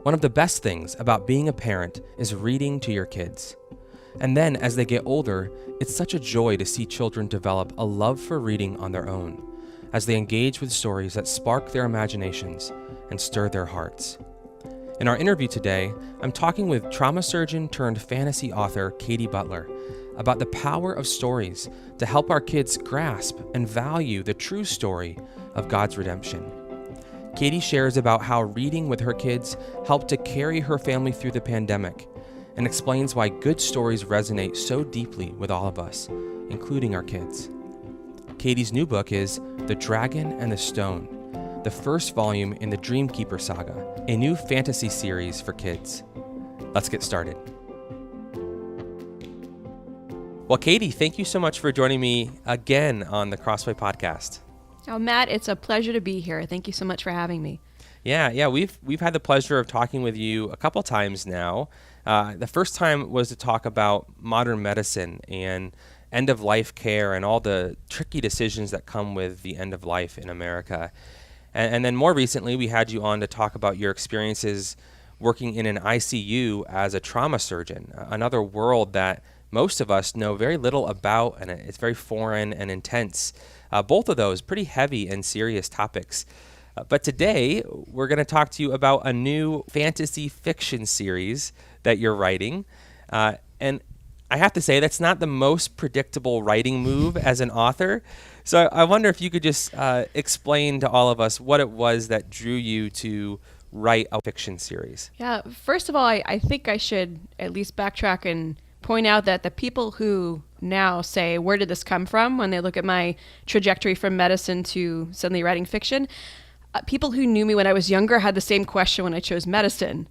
One of the best things about being a parent is reading to your kids. And then as they get older, it's such a joy to see children develop a love for reading on their own, as they engage with stories that spark their imaginations and stir their hearts. In our interview today, I'm talking with trauma surgeon turned fantasy author Kathryn Butler about the power of stories to help our kids grasp and value the true story of God's redemption. Katie shares about how reading with her kids helped to carry her family through the pandemic and explains why good stories resonate so deeply with all of us, including our kids. Katie's new book is The Dragon and the Stone, the first volume in the Dreamkeeper saga, a new fantasy series for kids. Let's get started. Well, Katie, thank you so much for joining me again on the Crossway podcast. Oh, Matt, it's a pleasure to be here. Thank you so much for having me. Yeah, we've had the pleasure of talking with you a couple times now. The first time was to talk about modern medicine and end-of-life care and all the tricky decisions that come with the end of life in America. And then more recently, we had you on to talk about your experiences working in an ICU as a trauma surgeon, another world that most of us know very little about, and it's very foreign and intense. Both of those pretty heavy and serious topics. But today, we're going to talk to you about a new fantasy fiction series that you're writing. And I have to say, that's not the most predictable writing move as an author. So I wonder if you could just explain to all of us what it was that drew you to write a fiction series. Yeah, first of all, I think I should at least backtrack and point out that the people who now say, where did this come from, when they look at my trajectory from medicine to suddenly writing fiction, people who knew me when I was younger had the same question when I chose medicine.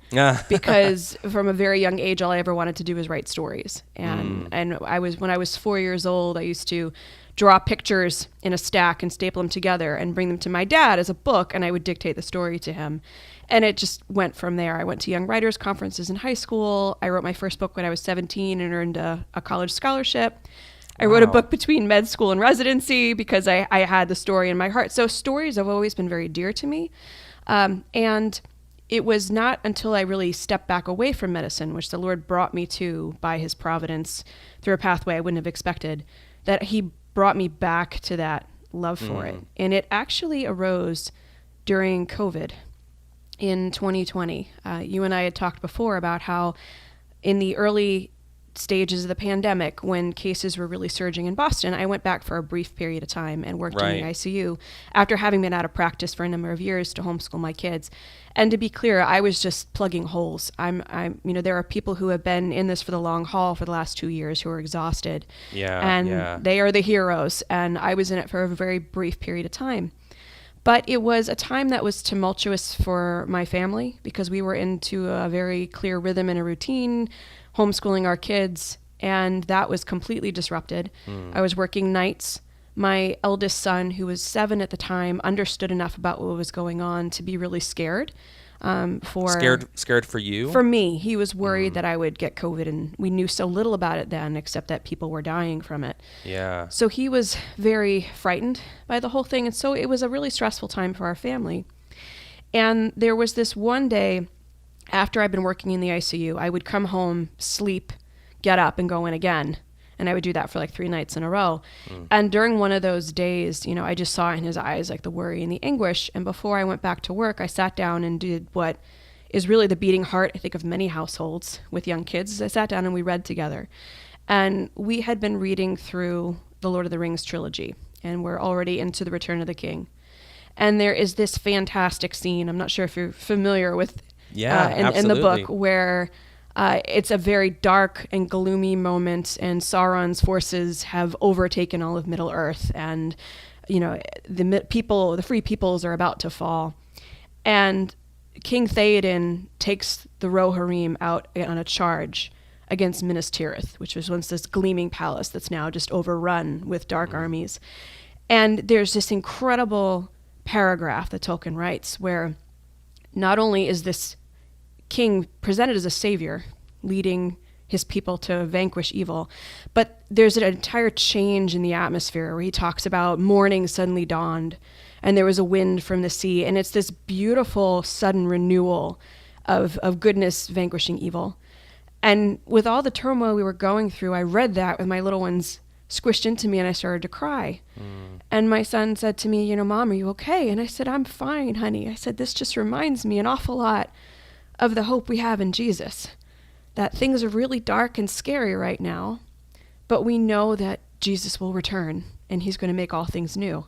Because from a very young age, all I ever wanted to do was write stories. And when I was 4 years old, I used to draw pictures in a stack and staple them together and bring them to my dad as a book, and I would dictate the story to him. And it just went from there. I went to young writers conferences in high school. I wrote my first book when I was 17 and earned a college scholarship. I wrote a book between med school and residency because I had the story in my heart. So stories have always been very dear to me. And it was not until I really stepped back away from medicine, which the Lord brought me to by his providence through a pathway I wouldn't have expected, that he brought me back to that love for it. And it actually arose during COVID in 2020. You and I had talked before about how in the early stages of the pandemic, when cases were really surging in Boston, I went back for a brief period of time and worked in the ICU after having been out of practice for a number of years to homeschool my kids. And to be clear, I was just plugging holes. There are people who have been in this for the long haul for the last 2 years who are exhausted. They are the heroes. And I was in it for a very brief period of time. But it was a time that was tumultuous for my family because we were into a very clear rhythm and a routine, homeschooling our kids, and that was completely disrupted. I was working nights. My eldest son, who was 7 at the time, understood enough about what was going on to be really scared. Scared for you? For me. He was worried that I would get COVID, and we knew so little about it then, except that people were dying from it. Yeah. So he was very frightened by the whole thing, and so it was a really stressful time for our family. And there was this one day after I'd been working in the ICU, I would come home, sleep, get up, and go in again. And I would do that for like 3 nights in a row. And during one of those days, I just saw in his eyes like the worry and the anguish. And before I went back to work, I sat down and did what is really the beating heart, I think, of many households with young kids. I sat down and we read together. And we had been reading through the Lord of the Rings trilogy, and we're already into the Return of the King. And there is this fantastic scene, I'm not sure if you're familiar with in the book, where it's a very dark and gloomy moment, and Sauron's forces have overtaken all of Middle Earth, and the free peoples are about to fall. And King Theoden takes the Rohirrim out on a charge against Minas Tirith, which was once this gleaming palace that's now just overrun with dark armies. And there's this incredible paragraph that Tolkien writes where not only is this king presented as a savior, leading his people to vanquish evil, but there's an entire change in the atmosphere where he talks about morning suddenly dawned and there was a wind from the sea, and it's this beautiful sudden renewal of goodness vanquishing evil. And with all the turmoil we were going through, I read that with my little ones squished into me, and I started to cry. And my son said to me, Mom, are you okay? And I said, I'm fine, honey. I said, this just reminds me an awful lot of the hope we have in Jesus, that things are really dark and scary right now, but we know that Jesus will return and he's going to make all things new.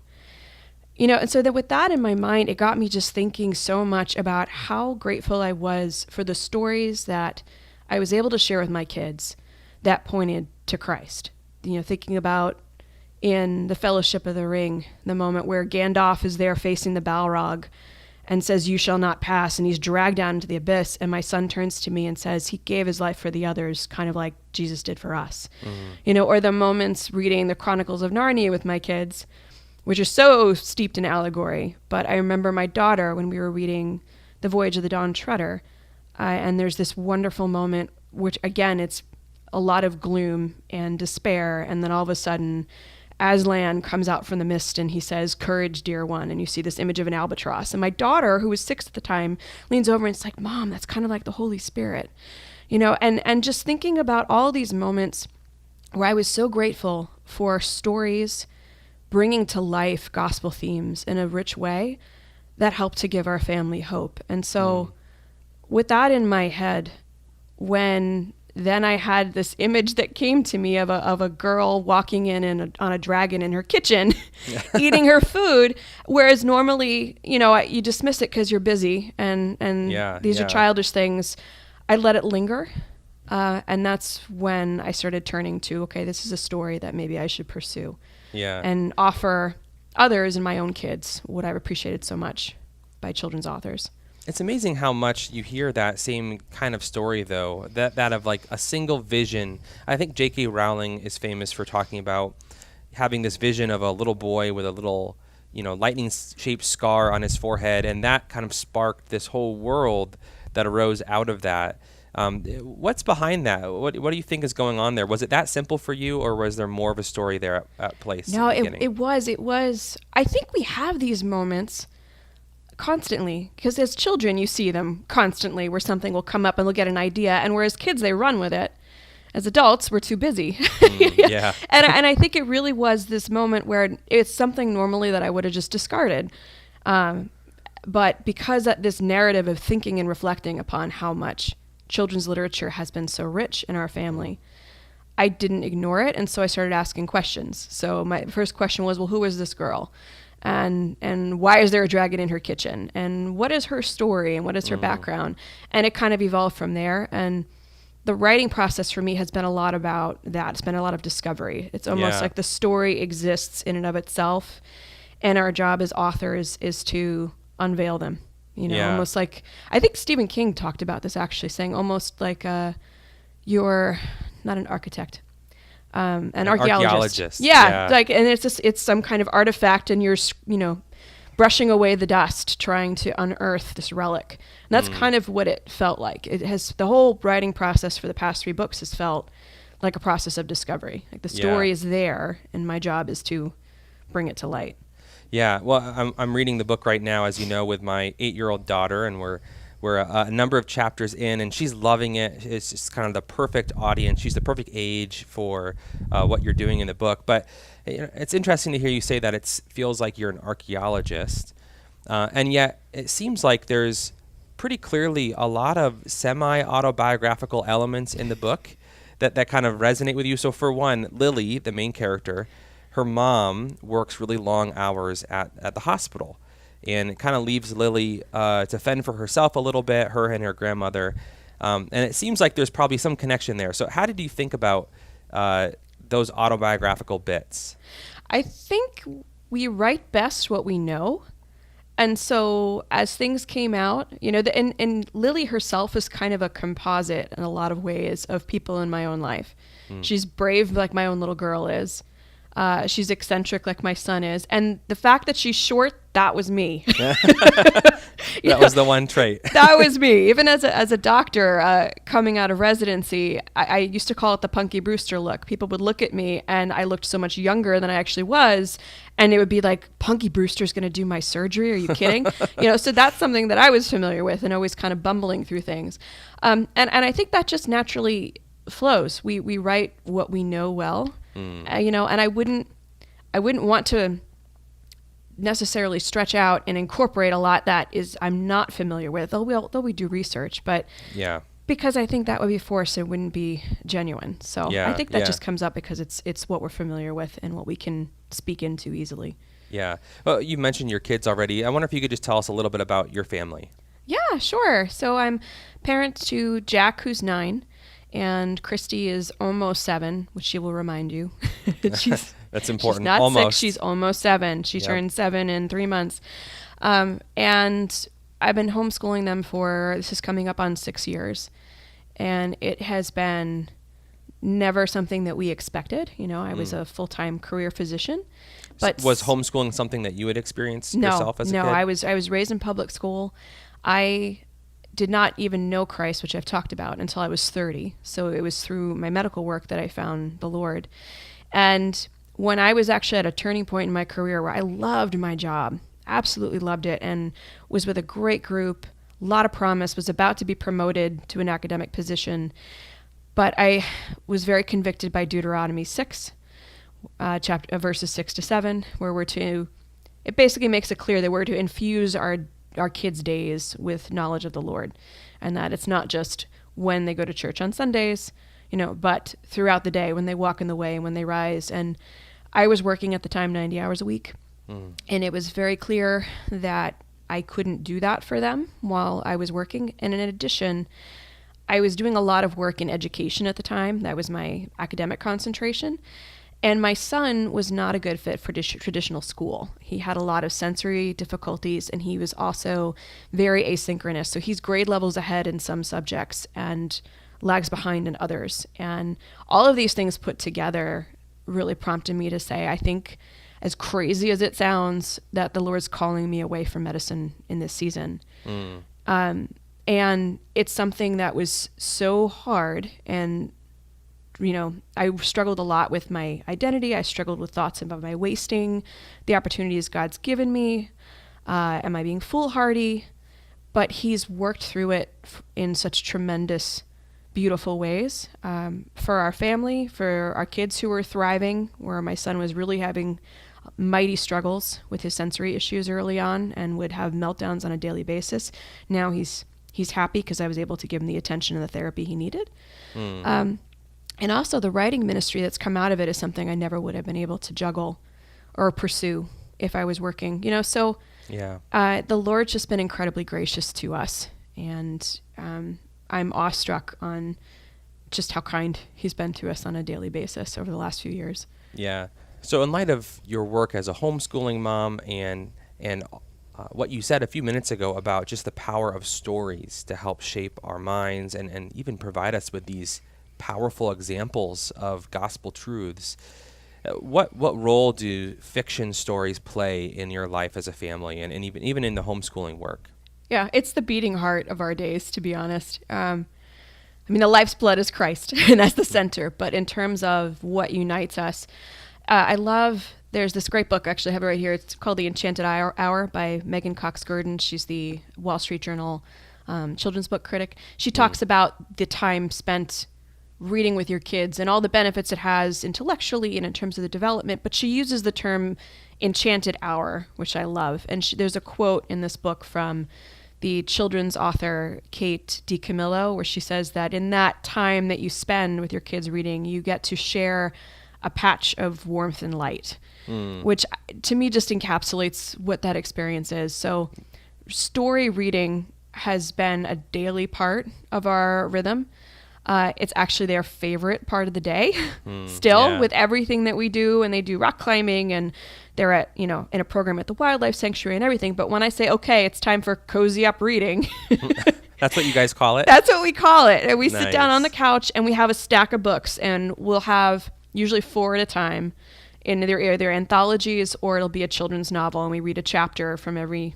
And so that with that in my mind, it got me just thinking so much about how grateful I was for the stories that I was able to share with my kids that pointed to Christ. Thinking about in the Fellowship of the Ring, the moment where Gandalf is there facing the Balrog and says, you shall not pass, and he's dragged down into the abyss, and my son turns to me and says, he gave his life for the others, kind of like Jesus did for us. Or the moments reading the Chronicles of Narnia with my kids, which are so steeped in allegory. But I remember my daughter when we were reading The Voyage of the Dawn Treader, and there's this wonderful moment, which again, it's a lot of gloom and despair, and then all of a sudden, Aslan comes out from the mist and he says, courage, dear one. And you see this image of an albatross. And my daughter, who was 6 at the time, leans over and it's like, Mom, that's kind of like the Holy Spirit. And just thinking about all these moments where I was so grateful for stories bringing to life gospel themes in a rich way that helped to give our family hope. And so with that in my head, when then I had this image that came to me of a girl walking in on a dragon in her kitchen, eating her food, whereas normally, you dismiss it because you're busy and these are childish things. I let it linger, and that's when I started turning to, okay, this is a story that maybe I should pursue, and offer others and my own kids what I've appreciated so much by children's authors. It's amazing how much you hear that same kind of story, though, that of like a single vision. I think J.K. Rowling is famous for talking about having this vision of a little boy with a little, lightning-shaped scar on his forehead, and that kind of sparked this whole world that arose out of that. What's behind that? What do you think is going on there? Was it that simple for you, or was there more of a story there at place? No, it was. I think we have these moments constantly, because as children you see them constantly where something will come up and they'll get an idea, and whereas kids, they run with it. As adults, we're too busy. And I think it really was this moment where it's something normally that I would have just discarded, but because this narrative of thinking and reflecting upon how much children's literature has been so rich in our family, I didn't ignore it, and so I started asking questions. So my first question was, well, who is this girl? And why is there a dragon in her kitchen? And what is her story? And what is her background? And it kind of evolved from there. And the writing process for me has been a lot about that. It's been a lot of discovery. It's almost like the story exists in and of itself. And our job as authors is to unveil them. Almost like, I think Stephen King talked about this actually, saying almost like you're not an architect. An archaeologist. Yeah. And it's some kind of artifact, and you're, brushing away the dust, trying to unearth this relic. And that's kind of what it felt like. The whole writing process for the past 3 books has felt like a process of discovery. Like the story is there, and my job is to bring it to light. Yeah. Well, I'm reading the book right now, as you know, with my 8-year-old daughter, and we're a number of chapters in, and she's loving it. It's just kind of the perfect audience. She's the perfect age for what you're doing in the book. But it's interesting to hear you say that it feels like you're an archaeologist, and yet it seems like there's pretty clearly a lot of semi-autobiographical elements in the book that kind of resonate with you. So for one, Lily, the main character, her mom works really long hours at the hospital. And it kind of leaves Lily to fend for herself a little bit, her and her grandmother. And it seems like there's probably some connection there. So how did you think about those autobiographical bits? I think we write best what we know. And so as things came out, and Lily herself is kind of a composite in a lot of ways of people in my own life. She's brave like my own little girl is. She's eccentric like my son is. And the fact that she's short, that was me. That was the one trait. That was me. Even as a doctor coming out of residency, I used to call it the Punky Brewster look. People would look at me and I looked so much younger than I actually was. And it would be like, Punky Brewster's going to do my surgery. Are you kidding? So that's something that I was familiar with and always kind of bumbling through things. And I think that just naturally flows. We write what we know well, and I wouldn't want to necessarily stretch out and incorporate a lot that is I'm not familiar with, though we do research, but because I think that would be forced, it wouldn't be genuine. So I think that just comes up because it's what we're familiar with and what we can speak into easily. Yeah. Well, you mentioned your kids already. I wonder if you could just tell us a little bit about your family. Yeah, sure. So I'm parent to Jack, who's 9, and Christy is almost 7, which she will remind you. That's important. She's not almost 6, she's almost 7. She turned 7 in 3 months. And I've been homeschooling them this is coming up on 6 years. And it has been never something that we expected. I was a full-time career physician. But was homeschooling something that you had experienced yourself as a kid? No, I was raised in public school. I did not even know Christ, which I've talked about, until I was 30. So it was through my medical work that I found the Lord. And when I was actually at a turning point in my career where I loved my job, absolutely loved it, and was with a great group, a lot of promise, was about to be promoted to an academic position, but I was very convicted by Deuteronomy 6, verses 6 to 7, where it basically makes it clear that we're to infuse our kids' days with knowledge of the Lord, and that it's not just when they go to church on Sundays, but throughout the day, when they walk in the way and when they rise. And I was working at the time 90 hours a week, and it was very clear that I couldn't do that for them while I was working. And in addition, I was doing a lot of work in education at the time. That was my academic concentration. And my son was not a good fit for traditional school. He had a lot of sensory difficulties, and he was also very asynchronous. So he's grade levels ahead in some subjects and lags behind in others. And all of these things put together really prompted me to say, I think, as crazy as it sounds, that the Lord's calling me away from medicine in this season. And it's something that was so hard, and I struggled a lot with my identity. I struggled with thoughts about my wasting the opportunities God's given me. Am I being foolhardy? But He's worked through it in such tremendous, beautiful ways for our family, for our kids who were thriving, where my son was really having mighty struggles with his sensory issues early on and would have meltdowns on a daily basis. Now he's happy because I was able to give him the attention and the therapy he needed. And also the writing ministry that's come out of it is something I never would have been able to juggle or pursue if I was working, So the Lord's just been incredibly gracious to us. And I'm awestruck on just how kind He's been to us on a daily basis over the last few years. Yeah. So in light of your work as a homeschooling mom and what you said a few minutes ago about just the power of stories to help shape our minds and even provide us with these powerful examples of gospel truths. What role do fiction stories play in your life as a family and even in the homeschooling work? Yeah, it's the beating heart of our days, to be honest. The life's blood is Christ, and that's the center. But in terms of what unites us, there's this great book, actually I have it right here. It's called The Enchanted Hour by Megan Cox-Gurdon. She's the Wall Street Journal children's book critic. She talks about the time spent reading with your kids and all the benefits it has intellectually and in terms of the development, but she uses the term enchanted hour, which I love. And there's a quote in this book from the children's author Kate DiCamillo, where she says that in that time that you spend with your kids reading, you get to share a patch of warmth and light, which to me just encapsulates what that experience is. So story reading has been a daily part of our rhythm. It's actually their favorite part of the day still with everything that we do. And they do rock climbing and they're at, in a program at the wildlife sanctuary and everything. But when I say, okay, it's time for cozy up reading. That's what you guys call it? That's what we call it. And we sit down on the couch and we have a stack of books and we'll have usually 4 at a time in either anthologies or it'll be a children's novel, and we read a chapter from every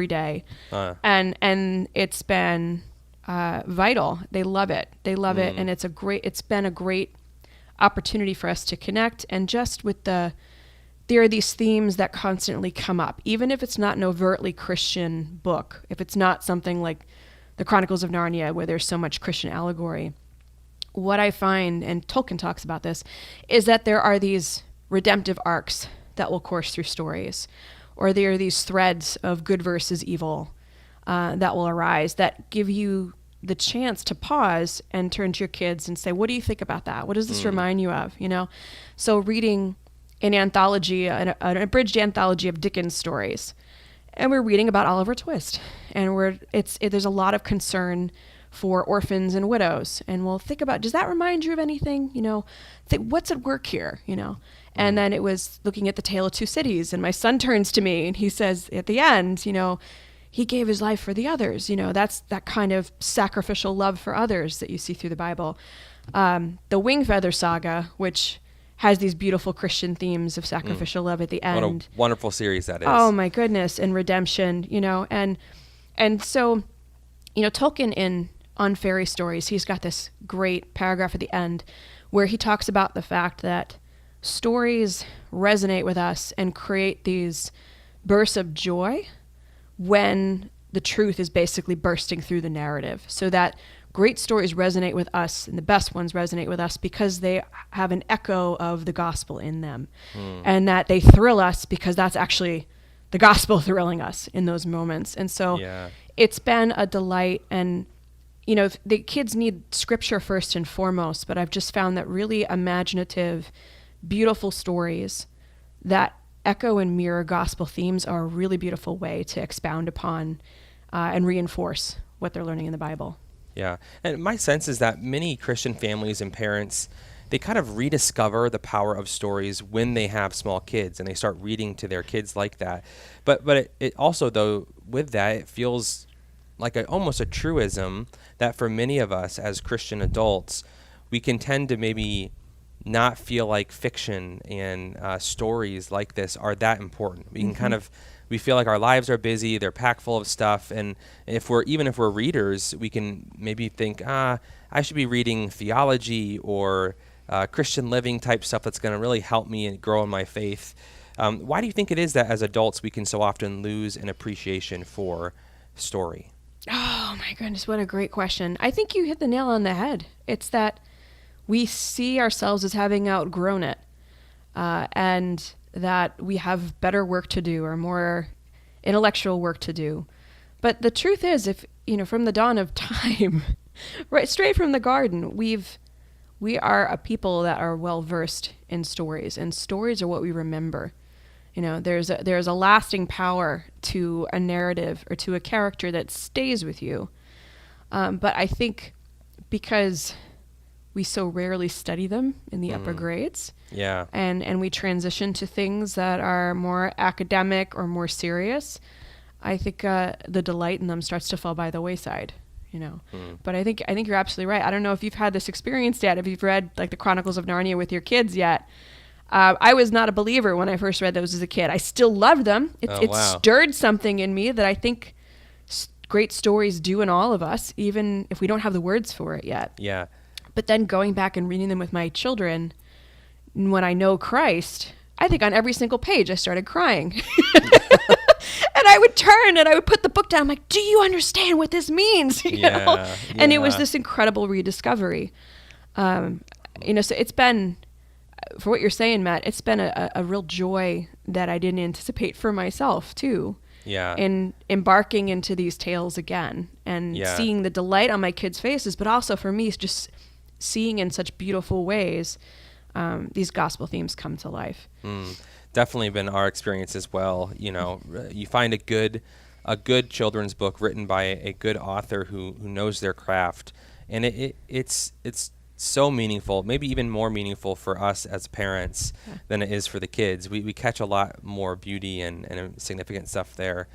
day. And it's been vital. They love it. And it's been a great opportunity for us to connect. And just with there are these themes that constantly come up, even if it's not an overtly Christian book, if it's not something like the Chronicles of Narnia where there's so much Christian allegory. What I find, and Tolkien talks about this, is that there are these redemptive arcs that will course through stories, or there are these threads of good versus evil that will arise that give you the chance to pause and turn to your kids and say, what do you think about that? What does this remind you of? So reading an anthology, an abridged anthology of Dickens stories, and we're reading about Oliver Twist, and there's a lot of concern for orphans and widows, and we'll think about, does that remind you of anything? What's at work here? And then it was looking at The Tale of Two Cities, and my son turns to me and he says at the end, he gave his life for the others. That's that kind of sacrificial love for others that you see through the Bible. The Wingfeather Saga, which has these beautiful Christian themes of sacrificial love at the end. What a wonderful series that is. Oh my goodness, and redemption, and so, Tolkien on fairy stories, he's got this great paragraph at the end where he talks about the fact that stories resonate with us and create these bursts of joy when the truth is basically bursting through the narrative. So that great stories resonate with us, and the best ones resonate with us because they have an echo of the gospel in them, and that they thrill us because that's actually the gospel thrilling us in those moments. And so it's been a delight. And the kids need scripture first and foremost, but I've just found that really imaginative, beautiful stories that echo and mirror gospel themes are a really beautiful way to expound upon and reinforce what they're learning in the Bible. Yeah. And my sense is that many Christian families and parents, they kind of rediscover the power of stories when they have small kids and they start reading to their kids like that. But it also, though, with that, it feels like almost a truism that for many of us as Christian adults, we can tend to maybe not feel like fiction and stories like this are that important. We can we feel like our lives are busy, they're packed full of stuff, and even if we're readers, we can maybe think, I should be reading theology or Christian living type stuff that's going to really help me and grow in my faith. Why do you think it is that as adults we can so often lose an appreciation for story? Oh my goodness, what a great question. I think you hit the nail on the head. It's that we see ourselves as having outgrown it, and that we have better work to do or more intellectual work to do. But the truth is, if from the dawn of time, right straight from the garden, we are a people that are well versed in stories, and stories are what we remember. There's a lasting power to a narrative or to a character that stays with you. But I think because we so rarely study them in the upper grades, and we transition to things that are more academic or more serious, I think the delight in them starts to fall by the wayside. But I think you're absolutely right. I don't know if you've had this experience yet, if you've read like the Chronicles of Narnia with your kids yet. I was not a believer when I first read those as a kid. I still loved them. It stirred something in me that I think great stories do in all of us, even if we don't have the words for it yet. Yeah. But then going back and reading them with my children, when I know Christ, I think on every single page I started crying. And I would turn and I would put the book down. I'm like, do you understand what this means? You know? And it was this incredible rediscovery. So it's been, for what you're saying, Matt, it's been a real joy that I didn't anticipate for myself too. Yeah. In embarking into these tales again and seeing the delight on my kids' faces, but also for me, just seeing in such beautiful ways these gospel themes come to life. Definitely been our experience as well. You find a good children's book written by a good author who knows their craft, and it's so meaningful, maybe even more meaningful for us as parents than it is for the kids. We catch a lot more beauty and significant stuff there.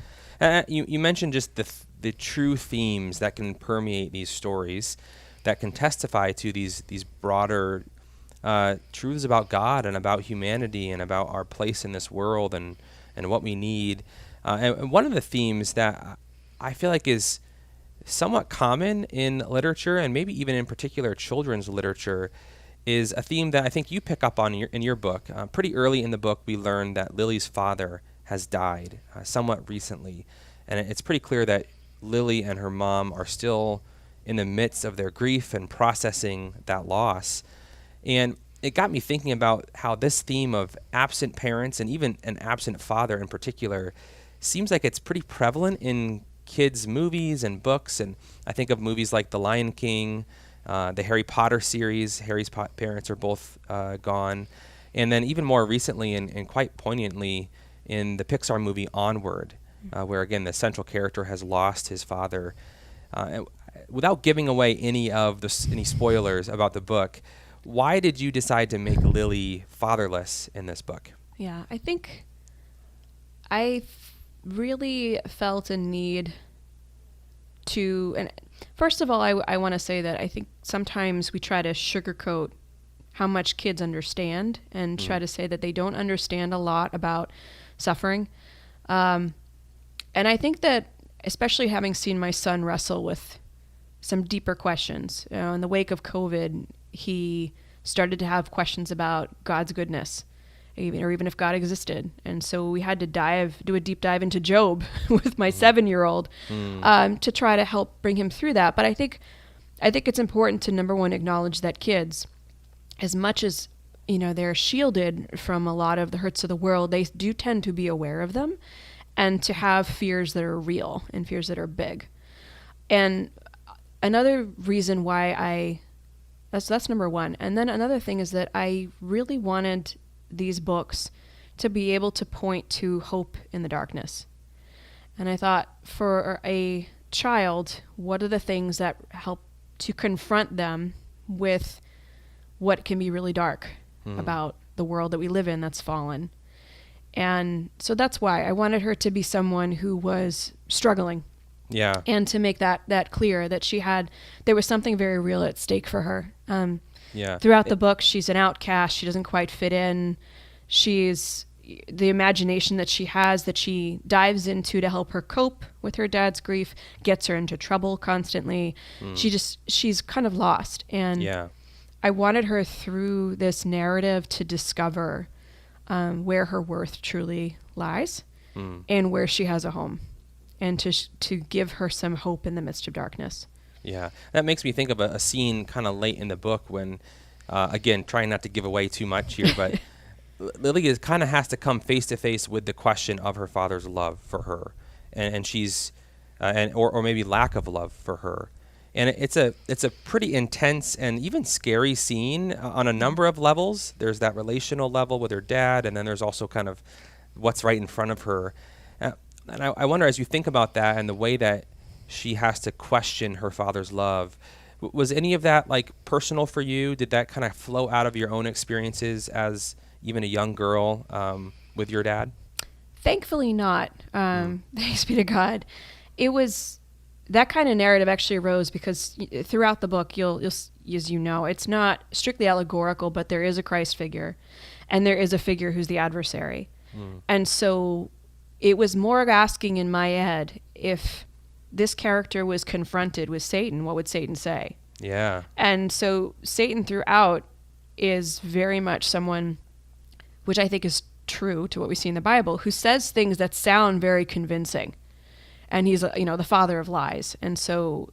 You mentioned just the true themes that can permeate these stories, that can testify to these broader truths about God and about humanity and about our place in this world and what we need. And one of the themes that I feel like is somewhat common in literature, and maybe even in particular children's literature, is a theme that I think you pick up on in your book. Pretty early in the book, we learn that Lily's father has died somewhat recently. And it's pretty clear that Lily and her mom are still in the midst of their grief and processing that loss. And it got me thinking about how this theme of absent parents and even an absent father in particular seems like it's pretty prevalent in kids' movies and books. And I think of movies like The Lion King, the Harry Potter series. Harry's parents are both gone. And then even more recently and quite poignantly in the Pixar movie Onward, where, again, the central character has lost his father. Without giving away any spoilers about the book, why did you decide to make Lily fatherless in this book? Yeah, I think I really felt a need to, and first of all, I want to say that I think sometimes we try to sugarcoat how much kids understand and try to say that they don't understand a lot about suffering. And I think that, especially having seen my son wrestle with some deeper questions, in the wake of COVID, he started to have questions about God's goodness, or even if God existed. And so we had to do a deep dive into Job with my 7-year-old to try to help bring him through that. But I think it's important to, number one, acknowledge that kids, as much as they're shielded from a lot of the hurts of the world, they do tend to be aware of them and to have fears that are real and fears that are big. And another reason why that's number one. And then another thing is that I really wanted these books to be able to point to hope in the darkness. And I thought, for a child, what are the things that help to confront them with what can be really dark about the world that we live in that's fallen? And so that's why I wanted her to be someone who was struggling. Yeah. And to make that clear, that there was something very real at stake for her. Throughout the book, she's an outcast. She doesn't quite fit in. She's the imagination that she has, that she dives into to help her cope with her dad's grief, gets her into trouble constantly. She's kind of lost. And I wanted her, through this narrative, to discover where her worth truly lies and where she has a home, and to give her some hope in the midst of darkness. Yeah, that makes me think of a scene kind of late in the book when, again, trying not to give away too much here, but Lily kind of has to come face to face with the question of her father's love for her, and she's, or maybe lack of love for her, and it's a pretty intense and even scary scene on a number of levels. There's that relational level with her dad, and then there's also kind of what's right in front of her. And I wonder, as you think about that and the way that she has to question her father's love, was any of that personal for you? Did that kind of flow out of your own experiences as even a young girl with your dad? Thankfully not. Thanks be to God. It was, that kind of narrative actually arose because throughout the book, you'll as you know, it's not strictly allegorical, but there is a Christ figure, and there is a figure who's the adversary. And so it was more asking in my head, if this character was confronted with Satan, what would Satan say? Yeah. And so Satan throughout is very much someone, which I think is true to what we see in the Bible, who says things that sound very convincing. And he's, the father of lies. And so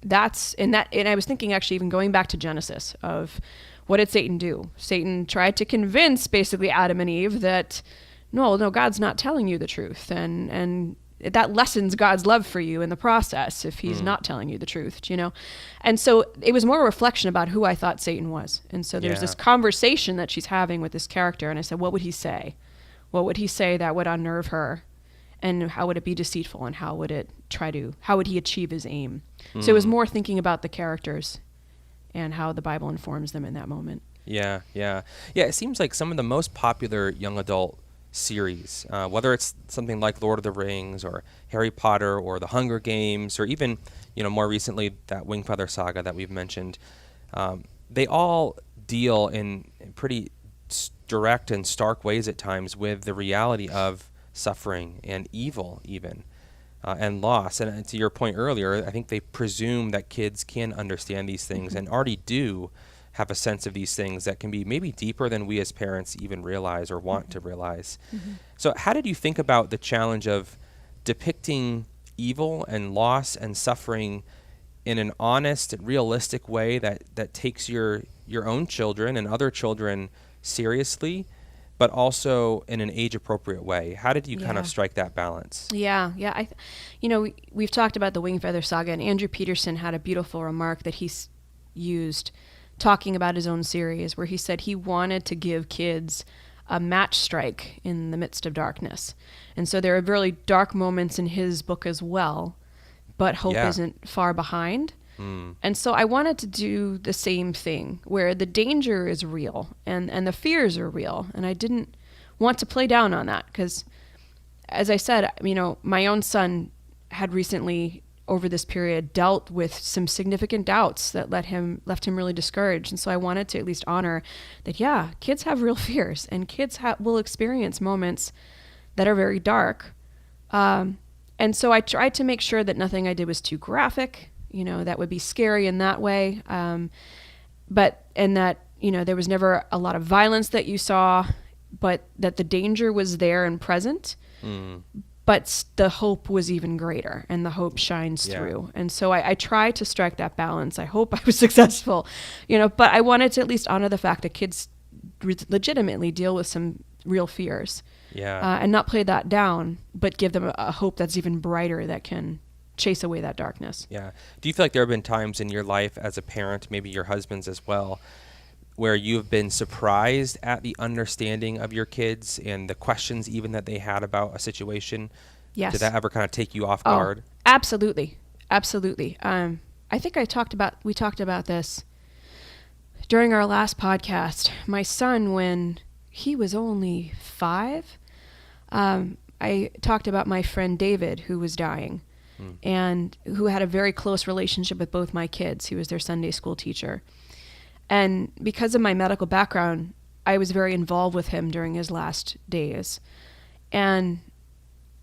and I was thinking, actually, even going back to Genesis, of what did Satan do? Satan tried to convince basically Adam and Eve that no, God's not telling you the truth, and that lessens God's love for you in the process if he's not telling you the truth, And so it was more a reflection about who I thought Satan was. And so there's this conversation that she's having with this character, and I said, what would he say? What would he say that would unnerve her? And how would it be deceitful, and how would he achieve his aim? So it was more thinking about the characters and how the Bible informs them in that moment. Yeah. It seems like some of the most popular young adult series, whether it's something like Lord of the Rings or Harry Potter or The Hunger Games, or even more recently that Wingfeather saga that we've mentioned, they all deal in pretty direct and stark ways at times with the reality of suffering and evil even. And loss. And to your point earlier, I think they presume that kids can understand these things and already do have a sense of these things that can be maybe deeper than we as parents even realize or want to realize. So how did you think about the challenge of depicting evil and loss and suffering in an honest and realistic way that takes your own children and other children seriously, but also in an age-appropriate way? How did you kind of strike that balance? Yeah. We've talked about the Wing Feather Saga, and Andrew Peterson had a beautiful remark that he's used talking about his own series, where he said he wanted to give kids a match strike in the midst of darkness. And so there are really dark moments in his book as well, but hope isn't far behind. And so I wanted to do the same thing, where the danger is real and the fears are real. And I didn't want to play down on that because, as I said, my own son had recently, over this period, dealt with some significant doubts that left him really discouraged. And so I wanted to at least honor that, kids have real fears, and kids will experience moments that are very dark. And so I tried to make sure that nothing I did was too graphic, that would be scary in that way. And that, there was never a lot of violence that you saw, but that the danger was there and present. But the hope was even greater, and the hope shines through. And so I try to strike that balance. I hope I was successful, but I wanted to at least honor the fact that kids legitimately deal with some real fears. And not play that down, but give them a hope that's even brighter that can chase away that darkness. Yeah. Do you feel like there have been times in your life as a parent, maybe your husband's as well, where you've been surprised at the understanding of your kids and the questions even that they had about a situation? Yes. Did that ever kind of take you off guard? Absolutely. Absolutely. I think we talked about this during our last podcast. My son, when he was only 5, I talked about my friend David, who was dying and who had a very close relationship with both my kids. He was their Sunday school teacher. And because of my medical background, I was very involved with him during his last days. And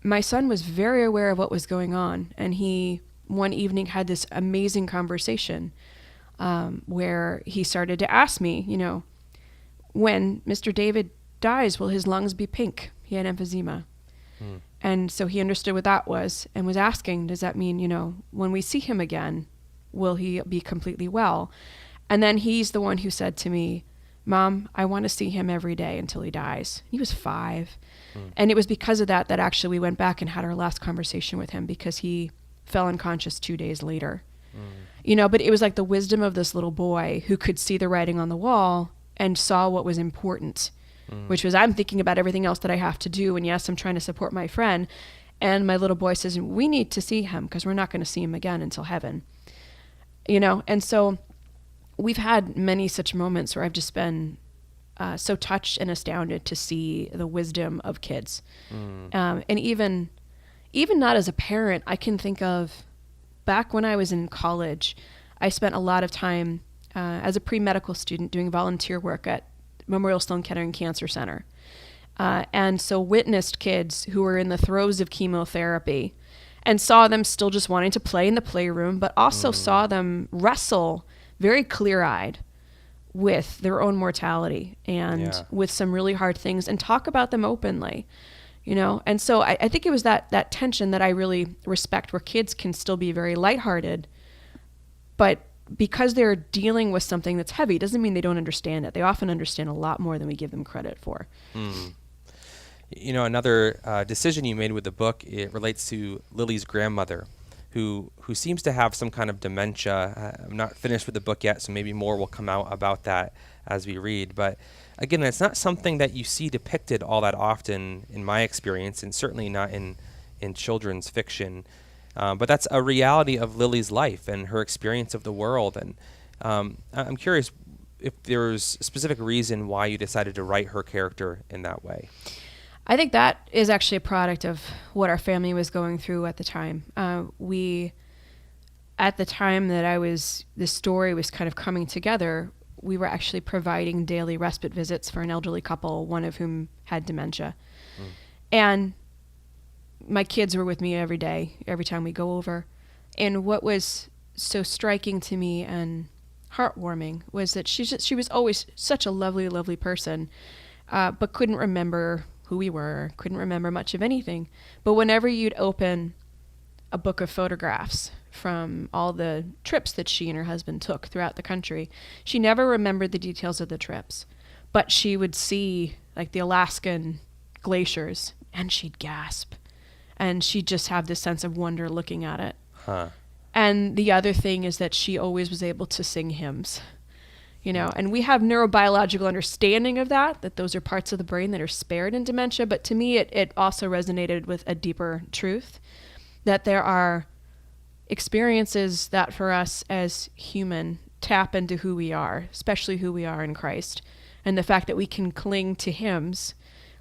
my son was very aware of what was going on. And he, one evening, had this amazing conversation where he started to ask me, when Mr. David dies, will his lungs be pink? He had emphysema. And so he understood what that was and was asking, does that mean, when we see him again, will he be completely well? And then he's the one who said to me, Mom, I want to see him every day until he dies. He was 5. And it was because of that actually we went back and had our last conversation with him, because he fell unconscious 2 days later. But it was like the wisdom of this little boy who could see the writing on the wall and saw what was important, which was, I'm thinking about everything else that I have to do. And yes, I'm trying to support my friend. And my little boy says, we need to see him because we're not going to see him again until heaven. And so we've had many such moments where I've just been so touched and astounded to see the wisdom of kids. And even not as a parent, I can think of back when I was in college, I spent a lot of time as a pre-medical student doing volunteer work at Memorial Sloan Kettering Cancer Center. And so witnessed kids who were in the throes of chemotherapy and saw them still just wanting to play in the playroom, but also saw them wrestle very clear-eyed with their own mortality and with some really hard things, and talk about them openly, And so I think it was that tension that I really respect, where kids can still be very lighthearted, but because they're dealing with something that's heavy doesn't mean they don't understand it. They often understand a lot more than we give them credit for. Another decision you made with the book, it relates to Lily's grandmother, who seems to have some kind of dementia. I'm not finished with the book yet, so maybe more will come out about that as we read. But again, it's not something that you see depicted all that often in my experience, and certainly not in children's fiction. But that's a reality of Lily's life and her experience of the world. And I'm curious if there's a specific reason why you decided to write her character in that way. I think that is actually a product of what our family was going through at the time. At the time that this story was kind of coming together, we were actually providing daily respite visits for an elderly couple, one of whom had dementia. And my kids were with me every day, every time we go over. And what was so striking to me and heartwarming was that she was always such a lovely, lovely person, but couldn't remember who we were, couldn't remember much of anything. But whenever you'd open a book of photographs from all the trips that she and her husband took throughout the country, she never remembered the details of the trips, but she would see like the Alaskan glaciers and she'd gasp, and she'd just have this sense of wonder looking at it. And the other thing is that she always was able to sing hymns, and we have neurobiological understanding of that those are parts of the brain that are spared in dementia. But to me, it also resonated with a deeper truth, that there are experiences that for us as human tap into who we are, especially who we are in Christ. And the fact that we can cling to hymns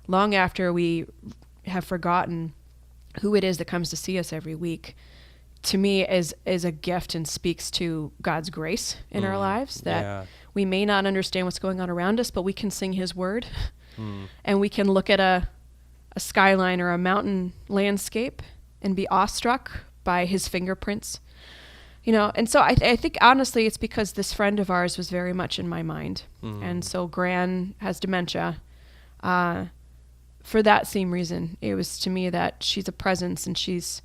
long after we have forgotten who it is that comes to see us every week, to me is a gift and speaks to God's grace in our lives, that we may not understand what's going on around us, but we can sing his word and we can look at a skyline or a mountain landscape and be awestruck by his fingerprints, and so I think honestly it's because this friend of ours was very much in my mind. And so Gran has dementia. For that same reason, it was to me that she's a presence and she's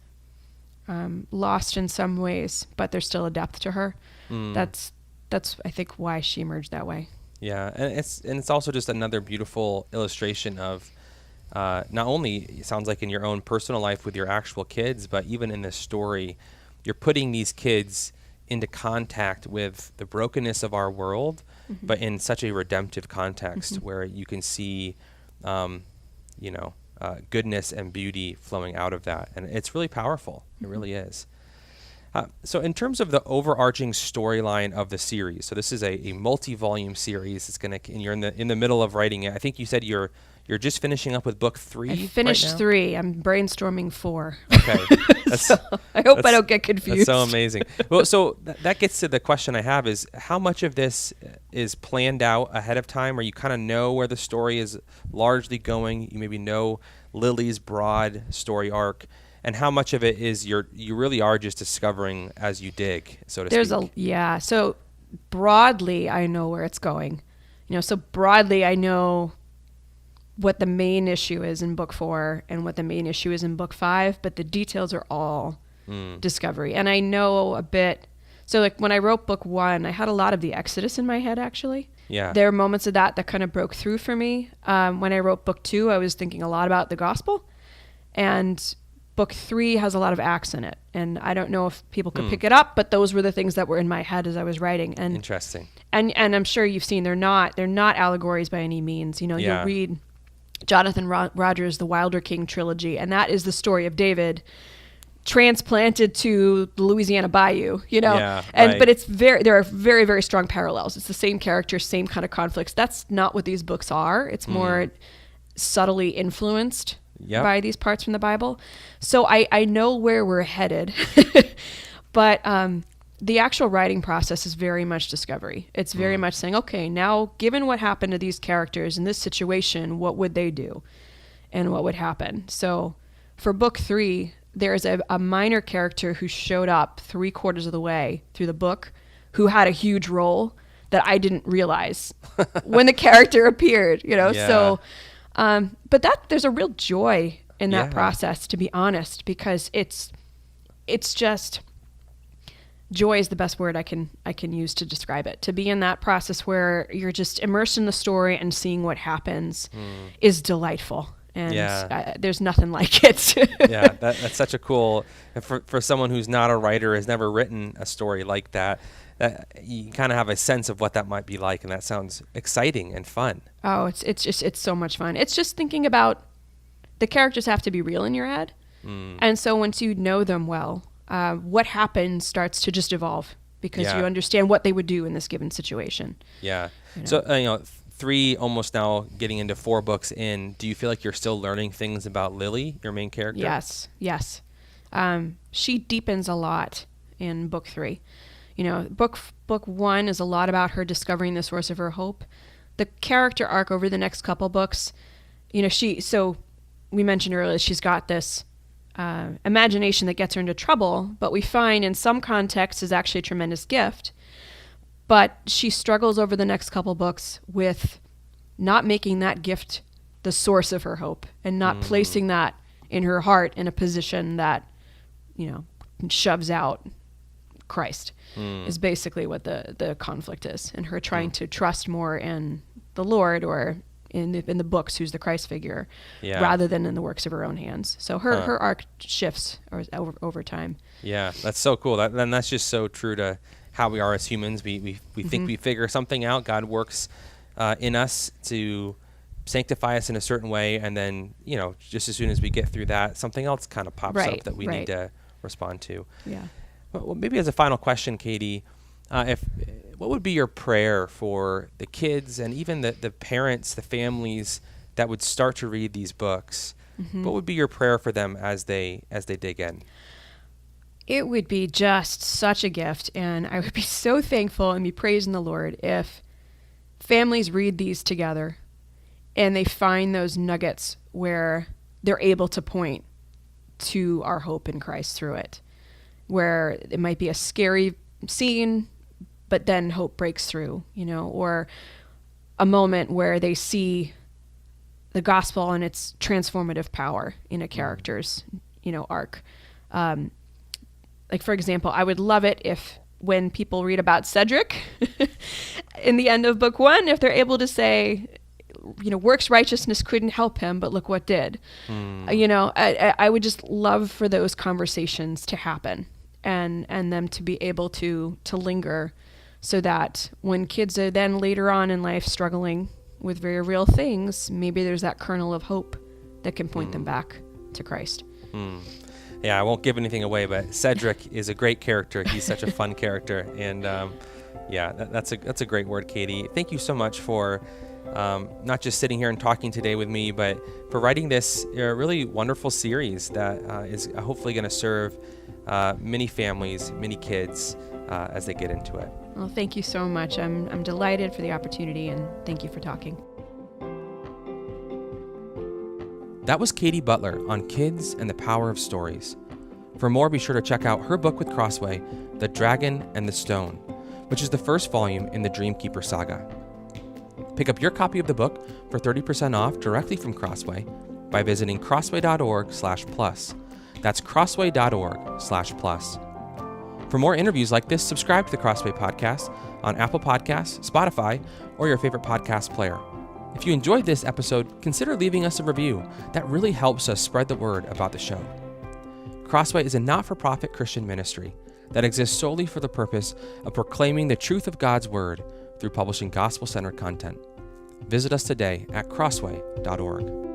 lost in some ways, but there's still a depth to her. That's I think why she emerged that way. Yeah, and it's also just another beautiful illustration of not only, it sounds like in your own personal life with your actual kids, but even in this story, you're putting these kids into contact with the brokenness of our world, but in such a redemptive context where you can see, goodness and beauty flowing out of that. And it's really powerful. It really is. So in terms of the overarching storyline of the series, so this is a multi-volume series. It's and you're in the middle of writing it. I think you said you're just finishing up with book 3. I finished 3. I'm brainstorming 4. Okay. So I hope I don't get confused. That's so amazing. Well, so that gets to the question I have is, how much of this is planned out ahead of time, or you kind of know where the story is largely going? You maybe know Lily's broad story arc, and how much of it is you really are just discovering as you dig, so to speak? So broadly, I know where it's going. So broadly, I know what the main issue is in book 4 and what the main issue is in book 5, but the details are all discovery. And I know a bit. So like when I wrote book 1, I had a lot of the Exodus in my head, actually. Yeah. There are moments of that kind of broke through for me. When I wrote book 2, I was thinking a lot about the gospel, and book 3 has a lot of Acts in it. And I don't know if people could pick it up, but those were the things that were in my head as I was writing. And interesting. And I'm sure you've seen they're not allegories by any means. You'll read Jonathan Rogers' The Wilder King trilogy, and that is the story of David transplanted to the Louisiana Bayou, but there are very, very strong parallels. It's the same character, same kind of conflicts. That's not what these books are. It's more subtly influenced by these parts from the Bible. So I know where we're headed, but the actual writing process is very much discovery. It's very much saying, okay, now given what happened to these characters in this situation, what would they do and what would happen? So for book 3, there's a minor character who showed up 3/4 of the way through the book who had a huge role that I didn't realize when the character appeared, So, but there's a real joy in that process, to be honest, because it's just... joy is the best word I can use to describe it. To be in that process where you're just immersed in the story and seeing what happens is delightful. And there's nothing like it. That's such a cool, for someone who's not a writer, has never written a story like that, you kind of have a sense of what that might be like, and that sounds exciting and fun. Oh, it's so much fun. It's just thinking about the characters have to be real in your head. And so once you know them well, what happens starts to just evolve because you understand what they would do in this given situation. Yeah. So, 3, almost now getting into 4 books in, do you feel like you're still learning things about Lily, your main character? Yes. She deepens a lot in book 3. Book one is a lot about her discovering the source of her hope. The character arc over the next couple books, so we mentioned earlier, she's got this imagination that gets her into trouble, but we find in some contexts is actually a tremendous gift. But she struggles over the next couple books with not making that gift the source of her hope and not placing that in her heart in a position that, shoves out Christ is basically what the conflict is. And her trying to trust more in the Lord or in the books, who's the Christ figure, rather than in the works of her own hands. So her arc shifts over time. Yeah, that's so cool. That's just so true to how we are as humans. We think we figure something out. God works in us to sanctify us in a certain way, and then just as soon as we get through that, something else kind of pops up that we need to respond to. Yeah. Well, maybe as a final question, Katie, what would be your prayer for the kids and even the parents, the families that would start to read these books? What would be your prayer for them as they dig in? It would be just such a gift, and I would be so thankful and be praising the Lord if families read these together and they find those nuggets where they're able to point to our hope in Christ through it, where it might be a scary scene, but then hope breaks through, or a moment where they see the gospel and its transformative power in a character's, arc. Like, for example, I would love it if when people read about Cedric in the end of book one, if they're able to say, works righteousness couldn't help him, but look what did. I would just love for those conversations to happen and them to be able to linger, so that when kids are then later on in life struggling with very real things, maybe there's that kernel of hope that can point them back to Christ. Yeah, I won't give anything away, but Cedric is a great character. He's such a fun character. And that's a great word, Katie. Thank you so much for not just sitting here and talking today with me, but for writing this really wonderful series that is hopefully going to serve many families, many kids as they get into it. Well, thank you so much. I'm delighted for the opportunity, and thank you for talking. That was Katie Butler on kids and the power of stories. For more, be sure to check out her book with Crossway, The Dragon and the Stone, which is the first volume in the Dreamkeeper saga. Pick up your copy of the book for 30% off directly from Crossway by visiting crossway.org/plus. That's crossway.org/plus. For more interviews like this, subscribe to the Crossway Podcast on Apple Podcasts, Spotify, or your favorite podcast player. If you enjoyed this episode, consider leaving us a review. That really helps us spread the word about the show. Crossway is a not-for-profit Christian ministry that exists solely for the purpose of proclaiming the truth of God's Word through publishing gospel-centered content. Visit us today at crossway.org.